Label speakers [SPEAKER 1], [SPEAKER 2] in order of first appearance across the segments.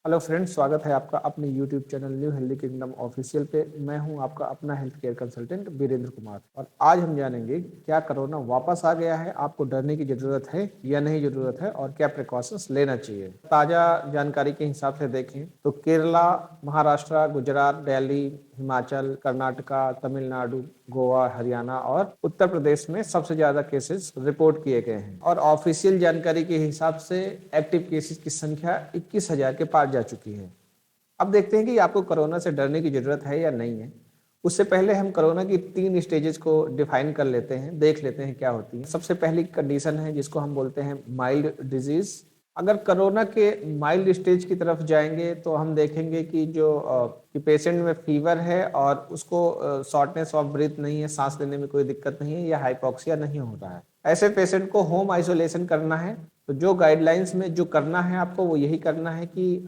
[SPEAKER 1] Hello friends, स्वागत है आपका अपने YouTube channel new healthy kingdom official पे। मैं हूं आपका अपना health care consultant Virendra Kumar और आज हम जानेंगे क्या कोरोना वापस आ गया है, आपको डरने की ज़रूरत है या नहीं ज़रूरत है और क्या प्रिकॉशंस लेना चाहिए। ताज़ा जानकारी के हिसाब से देखें तो केरला, महाराष्ट्र, गुजरात, दिल्ली, हिमाचल, कर्नाटका, तमिलनाडु, गोवा, हरियाणा और उत्तर प्रदेश में सबसे ज़्यादा केसेस रिपोर्ट किए गए हैं और ऑफिशियल जानकारी के हिसाब से एक्टिव केसेस की संख्या 21,000 के पार जा चुकी है। अब देखते हैं कि आपको कोरोना से डरने की ज़रूरत है या नहीं है। उससे पहले हम कोरोना की 3 स्टेजेस को डिफाइन कर लेते हैं, देख लेते हैं क्या होती है। सबसे पहली कंडीशन है जिसको हम बोलते हैं माइल्ड डिजीज़। अगर कोरोना के माइल्ड स्टेज की तरफ जाएंगे तो हम देखेंगे कि कि पेशेंट में फीवर है और उसको शॉर्टनेस ऑफ ब्रीथ नहीं है, सांस लेने में कोई दिक्कत नहीं है या हाइपोक्सिया नहीं हो रहा है। ऐसे पेशेंट को होम आइसोलेशन करना है। तो जो गाइडलाइंस में जो करना है आपको वो यही करना है कि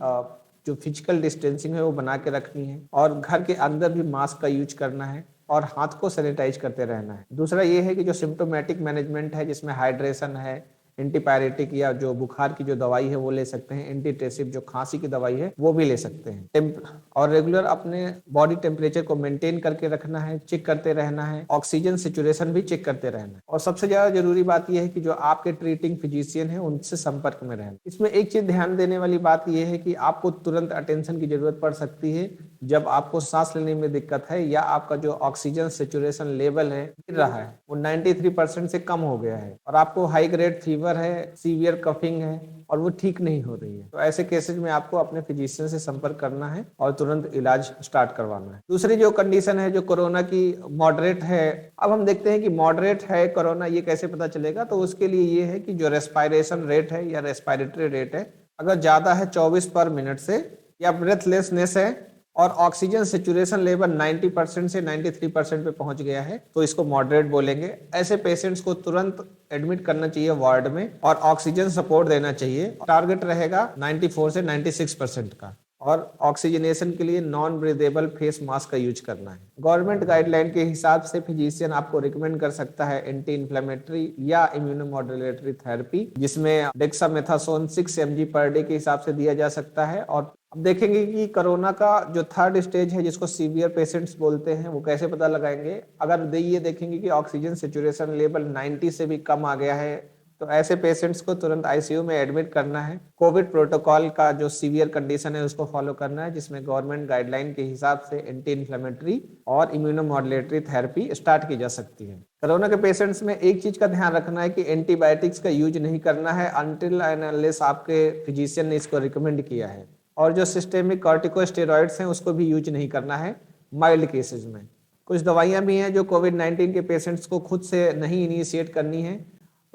[SPEAKER 1] जो फिजिकल डिस्टेंसिंग है वो बना के रखनी है और घर के अंदर भी मास्क का यूज करना है और हाथ को सैनिटाइज करते रहना है। दूसरा ये है कि जो सिम्टोमेटिक मैनेजमेंट है जिसमें हाइड्रेशन है, एंटीपायरेटिक या जो बुखार की जो दवाई है वो ले सकते हैं, एंटीटेसिव जो खांसी की दवाई है वो भी ले सकते हैं। और रेगुलर अपने बॉडी टेम्परेचर को मेंटेन करके रखना है, चेक करते रहना है, ऑक्सीजन सिचुएशन भी चेक करते रहना है। और सबसे ज्यादा जरूरी बात यह है कि जो आपके ट्रीटिंग फिजिशियन है उनसे संपर्क में रहना। इसमें एक चीज ध्यान देने वाली बात यह है कि आपको तुरंत अटेंशन की जरूरत पड़ सकती है जब आपको सांस लेने में दिक्कत है या आपका जो ऑक्सीजन सेचुरेशन लेवल है गिर रहा है, वो 93% से कम हो गया है और आपको हाई ग्रेड फीवर है, सीवियर कफिंग है और वो ठीक नहीं हो रही है। तो ऐसे केसेस में आपको अपने फिजिशियन से संपर्क करना है और तुरंत इलाज स्टार्ट करवाना है। दूसरी जो कंडीशन है जो कोरोना की मॉडरेट है। अब हम देखते हैं कि मॉडरेट है कोरोना, ये कैसे पता चलेगा। तो उसके लिए ये है कि जो रेस्पायरेशन रेट है या रेस्पायरेटरी रेट है अगर ज्यादा है 24 पर मिनट से, या ब्रेथलेसनेस है और ऑक्सीजन सेचुरेशन लेवल 90% से 93% पे पहुंच गया है तो इसको मॉडरेट बोलेंगे। ऐसे पेशेंट्स को तुरंत एडमिट करना चाहिए वार्ड में और ऑक्सीजन सपोर्ट देना चाहिए। टारगेट रहेगा 94 से 96% का और ऑक्सीजनेशन के लिए नॉन ब्रीदेबल फेस मास्क का यूज करना है। गवर्नमेंट गाइडलाइन के हिसाब से फिजिशियन आपको रिकमेंड कर सकता है एंटी इन्फ्लेमेटरी या इम्यूनोमॉड्यूलेटरी थेरेपी, जिसमें डेक्सामेथासोन 6 mg पर डे के हिसाब से दिया जा सकता है। और अब देखेंगे कि कोरोना का जो थर्ड स्टेज है जिसको सीवियर पेशेंट्स बोलते हैं वो कैसे पता लगाएंगे। अगर ये देखेंगे कि ऑक्सीजन सेचुरेशन लेवल 90 से भी कम आ गया है तो ऐसे पेशेंट्स को तुरंत आईसीयू में एडमिट करना है। कोविड प्रोटोकॉल का जो सीवियर कंडीशन है उसको फॉलो करना है, जिसमें गवर्नमेंट गाइडलाइन के हिसाब से एंटी इन्फ्लेमेटरी और इम्यूनोमॉड्यूलेटरी थेरेपी स्टार्ट की जा सकती है। कोरोना के पेशेंट्स में एक चीज का ध्यान रखना है कि एंटीबायोटिक्स का यूज नहीं करना है अनटिल एंड अनलेस आपके फिजिशियन ने इसको रिकमेंड किया है। और जो सिस्टेमिक कॉर्टिकोस्टेरॉइड्स हैं उसको भी यूज नहीं करना है माइल्ड केसेस में। कुछ दवाइयां भी हैं जो कोविड-19 के पेशेंट्स को खुद से नहीं इनिशिएट करनी है,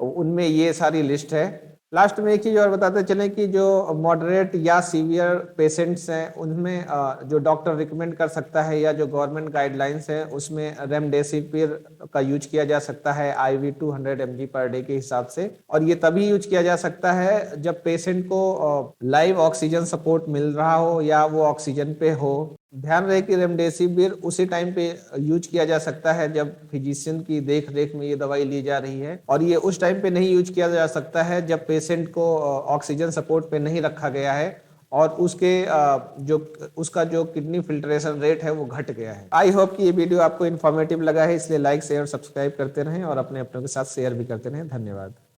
[SPEAKER 1] उनमें ये सारी लिस्ट है। लास्ट में एक चीज और बताते चलें कि जो मॉडरेट या सीवियर पेशेंट्स हैं उनमें जो डॉक्टर रिकमेंड कर सकता है या जो गवर्नमेंट गाइडलाइंस है उसमें रेमडेसिविर का यूज किया जा सकता है IV 200 mg पर डे के हिसाब से। और ये तभी यूज किया जा सकता है जब पेशेंट को लाइव ऑक्सीजन सपोर्ट मिल रहा हो या वो ऑक्सीजन पे हो। ध्यान रहे कि रेमडेसिविर उसी टाइम पे यूज किया जा सकता है जब फिजिशियन की देख रेख में ये दवाई ली जा रही है और ये उस टाइम पे नहीं यूज किया जा सकता है जब पेशेंट को ऑक्सीजन सपोर्ट पे नहीं रखा गया है और उसका जो किडनी फिल्ट्रेशन रेट है वो घट गया है। आई होप कि ये वीडियो आपको इन्फॉर्मेटिव लगा है, इसलिए लाइक शेयर सब्सक्राइब करते रहें और अपने अपनों के साथ शेयर भी करते रहें। धन्यवाद।